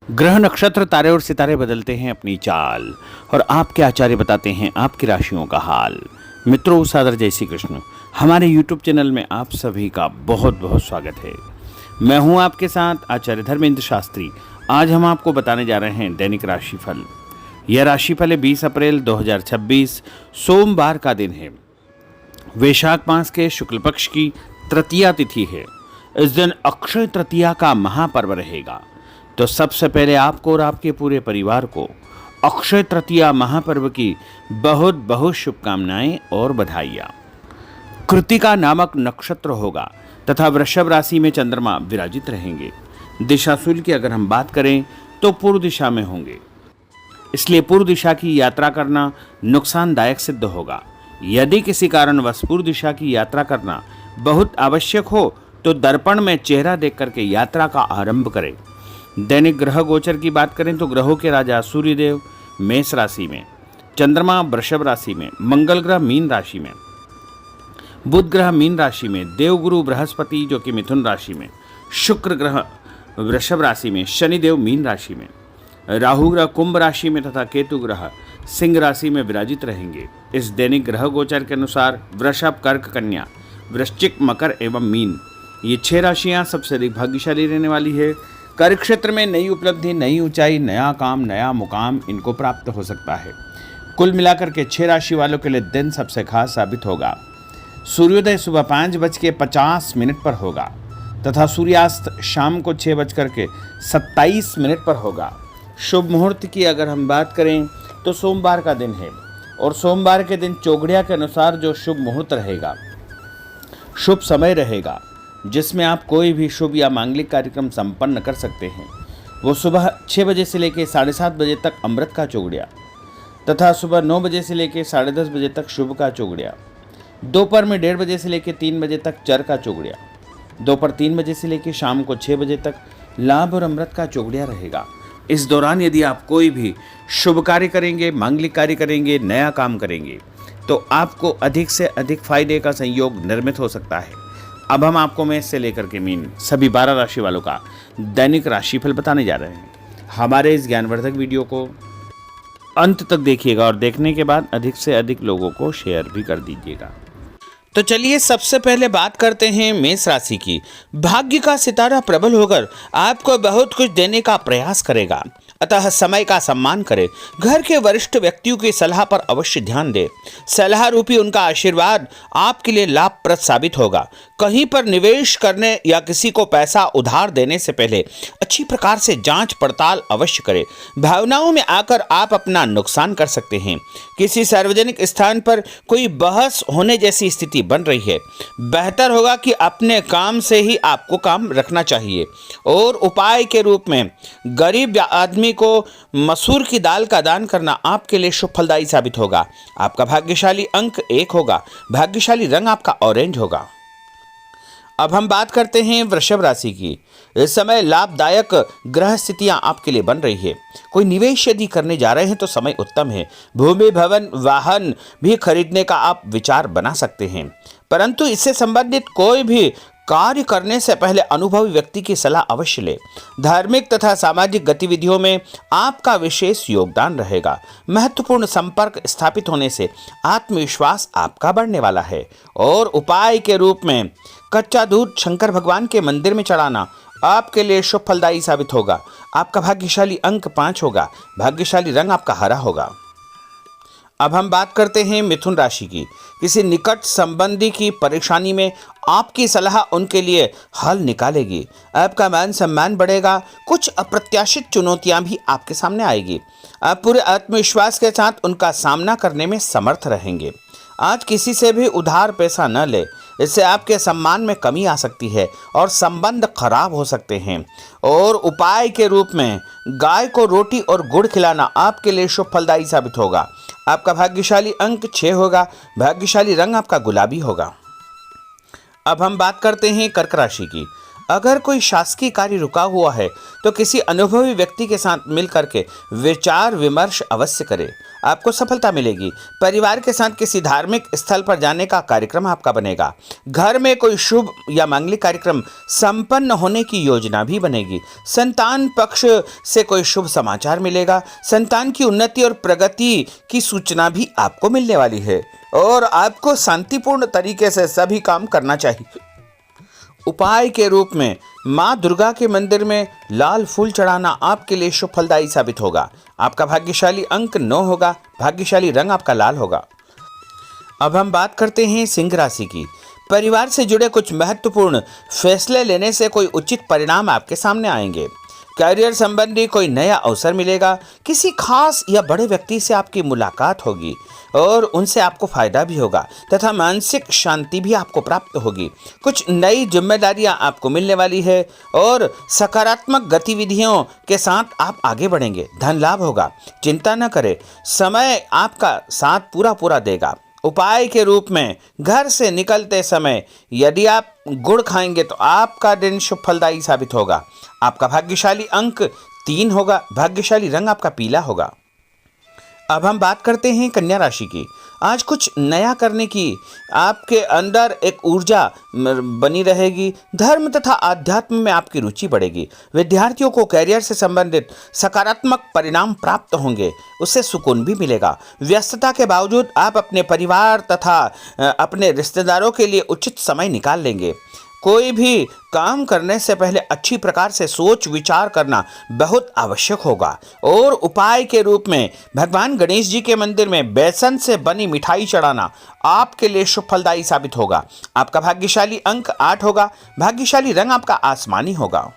ग्रह नक्षत्र तारे और सितारे बदलते हैं अपनी चाल और आपके आचार्य बताते हैं आपकी राशियों का हाल। मित्रों, सादर जय श्री कृष्ण। हमारे YouTube चैनल में आप सभी का बहुत बहुत स्वागत है। मैं हूं आपके साथ आचार्य धर्मेंद्र शास्त्री। आज हम आपको बताने जा रहे हैं दैनिक राशिफल। यह राशिफल है 20 अप्रैल 2026 सोमवार का दिन है। वैशाख मास के शुक्ल पक्ष की तृतीया तिथि है। इस दिन अक्षय तृतीया का महापर्व रहेगा। तो सबसे पहले आपको और आपके पूरे परिवार को अक्षय तृतीया महापर्व की बहुत बहुत शुभकामनाएं और बधाइयाँ। कृतिका नामक नक्षत्र होगा तथा वृषभ राशि में चंद्रमा विराजित रहेंगे। दिशा सूर्य की अगर हम बात करें तो पूर्व दिशा में होंगे, इसलिए पूर्व दिशा की यात्रा करना नुकसानदायक सिद्ध होगा। यदि किसी कारणवश पूर्व दिशा की यात्रा करना बहुत आवश्यक हो तो दर्पण में चेहरा देख करके यात्रा का आरंभ करें। दैनिक ग्रह गोचर की बात करें तो ग्रहों के राजा सूर्यदेव मेष राशि में, चंद्रमा वृषभ राशि में, मंगल ग्रह मीन राशि में, बुध ग्रह मीन राशि में, देवगुरु बृहस्पति जो कि मिथुन राशि में, शुक्र ग्रह वृषभ राशि में, शनिदेव मीन राशि में, राहु ग्रह कुंभ राशि में तथा केतु ग्रह सिंह राशि में विराजित रहेंगे। इस दैनिक ग्रह गोचर के अनुसार वृषभ, कर्क, कन्या, वृश्चिक, मकर एवं मीन ये 6 राशियां सबसे अधिक भाग्यशाली रहने वाली है। कार्य क्षेत्र में नई उपलब्धि, नई ऊंचाई, नया काम, नया मुकाम इनको प्राप्त हो सकता है। कुल मिलाकर के 6 राशि वालों के लिए दिन सबसे खास साबित होगा। सूर्योदय सुबह 5:50 पर होगा तथा सूर्यास्त शाम को 6:27 पर होगा। शुभ मुहूर्त की अगर हम बात करें तो सोमवार का दिन है और सोमवार के दिन चौघड़िया के अनुसार जो शुभ मुहूर्त रहेगा, शुभ समय रहेगा जिसमें आप कोई भी शुभ या मांगलिक कार्यक्रम संपन्न कर सकते हैं, वो सुबह 6 बजे से लेकर 7:30 बजे तक अमृत का चौघड़िया तथा सुबह 9 बजे से लेकर 10:30 बजे तक शुभ का चौघड़िया, दोपहर में 1:30 बजे से लेकर 3 बजे तक चर का चौघड़िया, दोपहर 3 बजे से लेकर शाम को 6 बजे तक लाभ और अमृत का चौघड़िया रहेगा। इस दौरान यदि आप कोई भी शुभ कार्य करेंगे, मांगलिक कार्य करेंगे, नया काम करेंगे तो आपको अधिक से अधिक फायदे का संयोग निर्मित हो सकता है। अब हम आपको मेष से लेकर के मीन सभी 12 राशि वालों का दैनिक राशिफल बताने जा रहे हैं। हमारे इस ज्ञानवर्धक वीडियो को अंत तक देखिएगा और देखने के बाद अधिक से अधिक लोगों को शेयर भी कर दीजिएगा। तो चलिए सबसे पहले बात करते हैं मेष राशि की। भाग्य का सितारा प्रबल होकर आपको बहुत कुछ देने का प्रयास करेगा, अतः समय का सम्मान करें। घर के वरिष्ठ व्यक्तियों की सलाह पर अवश्य ध्यान दें। सलाह रूपी उनका आशीर्वाद आपके लिए लाभप्रद साबित होगा। कहीं पर निवेश करने या किसी को पैसा उधार देने से पहले अच्छी प्रकार से जांच पड़ताल अवश्य करें। भावनाओं में आकर आप अपना नुकसान कर सकते हैं। किसी सार्वजनिक स्थान पर कोई बहस होने जैसी स्थिति बन रही है। बेहतर होगा कि अपने काम से ही आपको काम रखना चाहिए। और उपाय के रूप में गरीब आदमी को मसूर की दाल का दान करना आपके लिए शुभ फलदायी साबित होगा। आपका भाग्यशाली अंक 1 होगा। भाग्यशाली रंग आपका ऑरेंज होगा। अब हम बात करते हैं वृषभ राशि की। इस समय लाभदायक ग्रह स्थितियां आपके लिए बन रही है। कोई निवेश यदि करने जा रहे हैं तो समय उत्तम है। भूमि, भवन, वाहन भी खरीदने का आप विचार बना सकते हैं, परंतु इससे संबंधित कोई भी कार्य करने से पहले अनुभवी व्यक्ति की सलाह अवश्य ले। धार्मिक तथा सामाजिक गतिविधियों में आपका विशेष योगदान रहेगा। महत्वपूर्ण संपर्क स्थापित होने से आत्मविश्वास आपका बढ़ने वाला है। और उपाय के रूप में कच्चा दूध शंकर भगवान के मंदिर में चढ़ाना आपके लिए शुभ फलदायी साबित होगा। आपका भाग्यशाली अंक 5 होगा। भाग्यशाली रंग आपका हरा होगा। अब हम बात करते हैं मिथुन राशि की। किसी निकट संबंधी की परेशानी में आपकी सलाह उनके लिए हल निकालेगी। आपका मान सम्मान बढ़ेगा। कुछ अप्रत्याशित चुनौतियां भी आपके सामने आएगी। आप पूरे आत्मविश्वास के साथ उनका सामना करने में समर्थ रहेंगे। आज किसी से भी उधार पैसा न ले, इससे आपके सम्मान में कमी आ सकती है और संबंध खराब हो सकते हैं। और उपाय के रूप में गाय को रोटी और गुड़ खिलाना आपके लिए शुभ फलदायी साबित होगा। आपका भाग्यशाली अंक 6 होगा। भाग्यशाली रंग आपका गुलाबी होगा। अब हम बात करते हैं कर्क राशि की। अगर कोई शासकीय कार्य रुका हुआ है तो किसी अनुभवी व्यक्ति के साथ मिल करके विचार विमर्श अवश्य करें, आपको सफलता मिलेगी। परिवार के साथ किसी धार्मिक स्थल पर जाने का कार्यक्रम आपका बनेगा। घर में कोई शुभ या मांगलिक कार्यक्रम संपन्न होने की योजना भी बनेगी। संतान पक्ष से कोई शुभ समाचार मिलेगा। संतान की उन्नति और प्रगति की सूचना भी आपको मिलने वाली है और आपको शांतिपूर्ण तरीके से सभी काम करना चाहिए। उपाय के रूप में माँ दुर्गा के मंदिर में लाल फूल चढ़ाना आपके लिए शुभ फलदायी साबित होगा। आपका भाग्यशाली अंक 9 होगा। भाग्यशाली रंग आपका लाल होगा। अब हम बात करते हैं सिंह राशि की। परिवार से जुड़े कुछ महत्वपूर्ण फैसले लेने से कोई उचित परिणाम आपके सामने आएंगे। करियर संबंधी कोई नया अवसर मिलेगा। किसी खास या बड़े व्यक्ति से आपकी मुलाकात होगी और उनसे आपको फायदा भी होगा तथा मानसिक शांति भी आपको प्राप्त होगी। कुछ नई जिम्मेदारियां आपको मिलने वाली है और सकारात्मक गतिविधियों के साथ आप आगे बढ़ेंगे। धन लाभ होगा। चिंता न करें, समय आपका साथ पूरा देगा। उपाय के रूप में घर से निकलते समय यदि आप गुड़ खाएंगे तो आपका दिन शुभ फलदायी साबित होगा। आपका भाग्यशाली अंक 3 होगा। भाग्यशाली रंग आपका पीला होगा। अब हम बात करते हैं कन्या राशि की। आज कुछ नया करने की आपके अंदर एक ऊर्जा बनी रहेगी। धर्म तथा आध्यात्म में आपकी रुचि बढ़ेगी। विद्यार्थियों को कैरियर से संबंधित सकारात्मक परिणाम प्राप्त होंगे, उससे सुकून भी मिलेगा। व्यस्तता के बावजूद आप अपने परिवार तथा अपने रिश्तेदारों के लिए उचित समय निकाल लेंगे। कोई भी काम करने से पहले अच्छी प्रकार से सोच विचार करना बहुत आवश्यक होगा और उपाय के रूप में भगवान गणेश जी के मंदिर में बेसन से बनी मिठाई चढ़ाना आपके लिए शुभ फलदायी साबित होगा। आपका भाग्यशाली अंक 8 होगा। भाग्यशाली रंग आपका आसमानी होगा।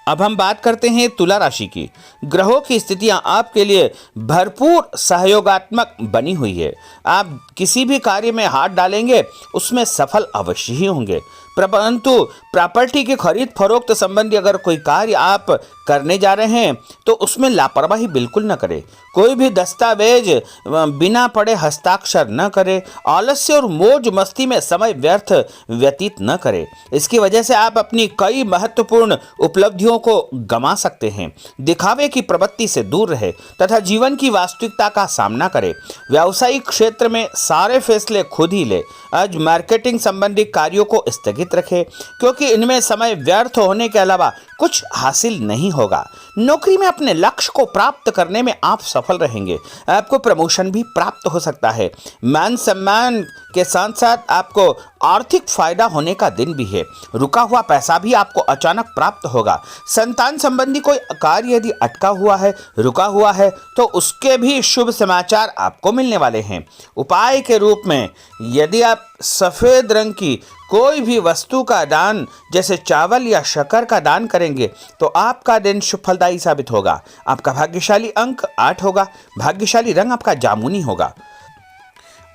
अब हम बात करते हैं तुला राशि की। ग्रहों की स्थितियां आपके लिए भरपूर सहयोगात्मक बनी हुई है। आप किसी भी कार्य में हाथ डालेंगे उसमें सफल अवश्य ही होंगे। परंतु प्रॉपर्टी की खरीद फरोख्त संबंधी अगर कोई कार्य आप करने जा रहे हैं तो उसमें लापरवाही बिल्कुल न करें। कोई भी दस्तावेज बिना पढ़े हस्ताक्षर न करें। आलस्य और मौज मस्ती में समय व्यर्थ व्यतीत न करें। इसकी वजह से आप अपनी कई महत्वपूर्ण उपलब्धियों को गंवा सकते हैं। दिखावे की प्रवृत्ति से दूर रहे तथा जीवन की वास्तविकता का सामना करें। व्यावसायिक क्षेत्र में सारे फैसले खुद ही ले। आज मार्केटिंग संबंधी कार्यों को स्थगित रखें क्योंकि इनमें समय व्यर्थ होने के अलावा कुछ हासिल नहीं होगा। नौकरी में अपने लक्ष्य को प्राप्त करने में आप सफल रहेंगे। आपको प्रमोशन भी प्राप्त हो सकता है। मान सम्मान के साथ साथ आपको आर्थिक फायदा होने का दिन भी है। रुका हुआ पैसा भी आपको अचानक प्राप्त होगा। संतान संबंधी कोई कार्य यदि अटका हुआ है, रुका हुआ है तो उसके भी शुभ समाचार आपको मिलने वाले हैं। उपाय के रूप में यदि आप सफ़ेद रंग की कोई भी वस्तु का दान जैसे चावल या शक्कर का दान करेंगे तो आपका दिन शुभ फलदायी साबित होगा। आपका भाग्यशाली अंक 8 होगा। भाग्यशाली रंग आपका जामुनी होगा।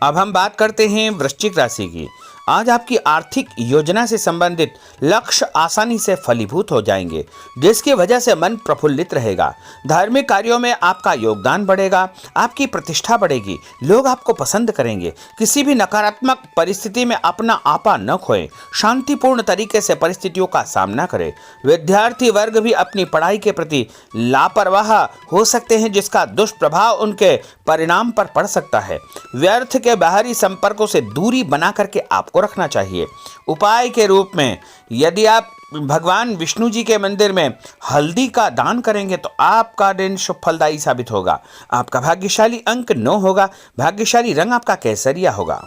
अब हम बात करते हैं वृश्चिक राशि की। आज आपकी आर्थिक योजना से संबंधित लक्ष्य आसानी से फलीभूत हो जाएंगे, जिसकी वजह से मन प्रफुल्लित रहेगा। धार्मिक कार्यों में आपका योगदान बढ़ेगा। आपकी प्रतिष्ठा बढ़ेगी। लोग आपको पसंद करेंगे। किसी भी नकारात्मक परिस्थिति में अपना आपा न खोएं। शांतिपूर्ण तरीके से परिस्थितियों का सामना करें। विद्यार्थी वर्ग भी अपनी पढ़ाई के प्रति लापरवाह हो सकते हैं, जिसका दुष्प्रभाव उनके परिणाम पर पड़ सकता है। व्यर्थ के बाहरी संपर्कों से दूरी बना करके आपको रखना चाहिए। उपाय के रूप में यदि आप भगवान विष्णु जी के मंदिर में हल्दी का दान करेंगे तो आपका दिन शुभ फलदायी साबित होगा। आपका भाग्यशाली अंक 9 होगा। भाग्यशाली रंग आपका केसरिया होगा।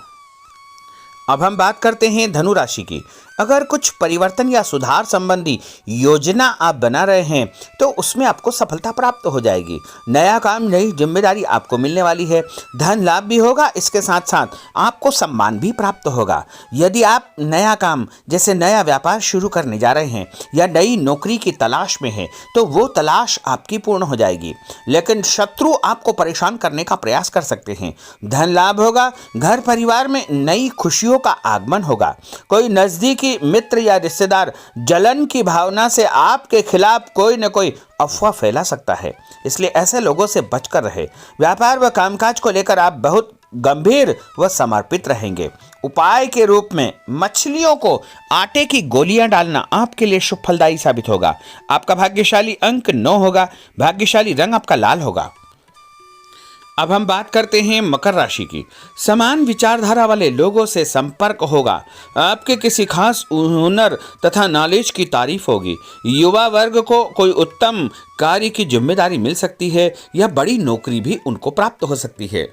अब हम बात करते हैं धनु राशि की। अगर कुछ परिवर्तन या सुधार संबंधी योजना आप बना रहे हैं तो उसमें आपको सफलता प्राप्त हो जाएगी। नया काम, नई जिम्मेदारी आपको मिलने वाली है। धन लाभ भी होगा। इसके साथ साथ आपको सम्मान भी प्राप्त होगा। यदि आप नया काम जैसे नया व्यापार शुरू करने जा रहे हैं या नई नौकरी की तलाश में हैं तो वो तलाश आपकी पूर्ण हो जाएगी, लेकिन शत्रु आपको परेशान करने का प्रयास कर सकते हैं। धन लाभ होगा। घर परिवार में नई खुशियों का आगमन होगा। कोई नजदीकी मित्र या रिश्तेदार जलन की भावना से आपके खिलाफ कोई न कोई अफवाह फैला सकता है, इसलिए ऐसे लोगों से बचकर रहे। व्यापार व कामकाज को लेकर आप बहुत गंभीर व समर्पित रहेंगे। उपाय के रूप में मछलियों को आटे की गोलियां डालना आपके लिए शुभ फलदायी साबित होगा। आपका भाग्यशाली अंक 9 होगा। भाग्यशाली रंग आपका लाल होगा। अब हम बात करते हैं मकर राशि की। समान विचारधारा वाले लोगों से संपर्क होगा। आपके किसी खास हुनर तथा नॉलेज की तारीफ होगी। युवा वर्ग को कोई उत्तम कार्य की जिम्मेदारी मिल सकती है या बड़ी नौकरी भी उनको प्राप्त हो सकती है।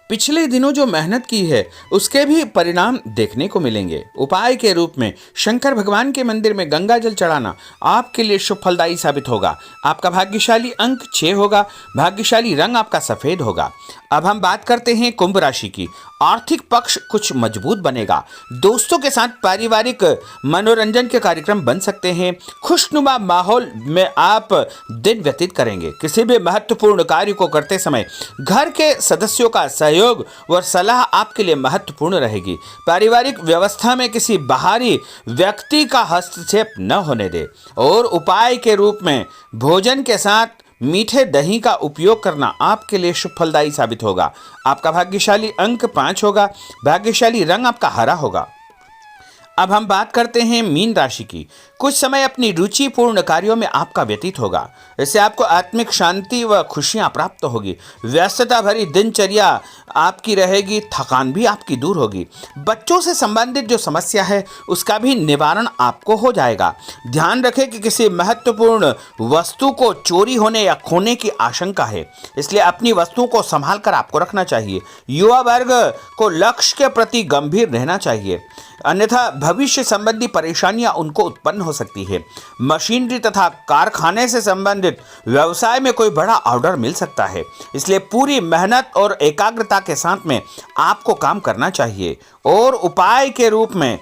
पिछले दिनों जो मेहनत की है उसके भी परिणाम देखने को मिलेंगे। उपाय के रूप में शंकर भगवान के मंदिर में गंगा जल चढ़ाना आपके लिए शुभ फलदायी साबित होगा। आपका भाग्यशाली अंक 6 होगा। भाग्यशाली रंग आपका सफेद होगा। अब हम बात करते हैं कुंभ राशि की। आर्थिक पक्ष कुछ मजबूत बनेगा। दोस्तों के साथ पारिवारिक मनोरंजन के कार्यक्रम बन सकते हैं। खुशनुमा माहौल में आप दिन व्यतीत करेंगे। किसी भी महत्वपूर्ण कार्य को करते समय घर के सदस्यों का सहयोग व सलाह आपके लिए महत्वपूर्ण रहेगी। पारिवारिक व्यवस्था में किसी बाहरी व्यक्ति का हस्तक्षेप न होने दे। और उपाय के रूप में भोजन के साथ मीठे दही का उपयोग करना आपके लिए शुभ फलदायी साबित होगा। आपका भाग्यशाली अंक 5 होगा। भाग्यशाली रंग आपका हरा होगा। अब हम बात करते हैं मीन राशि की। कुछ समय अपनी रुचिपूर्ण कार्यों में आपका व्यतीत होगा। इससे आपको आत्मिक शांति व खुशियां प्राप्त होगी। व्यस्तता भरी दिनचर्या आपकी रहेगी। थकान भी आपकी दूर होगी। बच्चों से संबंधित जो समस्या है उसका भी निवारण आपको हो जाएगा। ध्यान रखें कि किसी महत्वपूर्ण वस्तु को चोरी होने या खोने की आशंका है, इसलिए अपनी वस्तुओं को संभाल कर आपको रखना चाहिए। युवा वर्ग को लक्ष्य के प्रति गंभीर रहना चाहिए, अन्यथा भविष्य संबंधी परेशानियां उनको उत्पन्न हो सकती है। मशीनरी तथा कारखाने से संबंधित व्यवसाय में कोई बड़ा ऑर्डर मिल सकता है, इसलिए पूरी मेहनत और एकाग्रता के साथ में आपको काम करना चाहिए। और उपाय के रूप में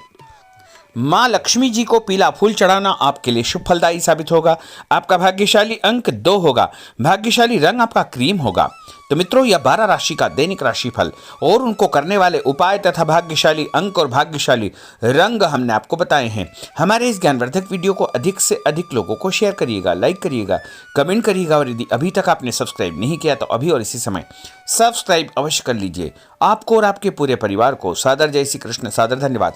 माँ लक्ष्मी जी को पीला फूल चढ़ाना आपके लिए शुभ फलदायी साबित होगा। आपका भाग्यशाली अंक 2 होगा। भाग्यशाली रंग आपका क्रीम होगा। तो मित्रों, यह 12 राशि का दैनिक राशिफल और उनको करने वाले उपाय तथा भाग्यशाली अंक और भाग्यशाली रंग हमने आपको बताए हैं। हमारे इस ज्ञानवर्धक वीडियो को अधिक से अधिक लोगों को शेयर करिएगा, लाइक करिएगा, कमेंट करिएगा और यदि अभी तक आपने सब्सक्राइब नहीं किया तो अभी और इसी समय सब्सक्राइब अवश्य कर लीजिए। आपको और आपके पूरे परिवार को सादर जय श्री कृष्ण, सादर धन्यवाद।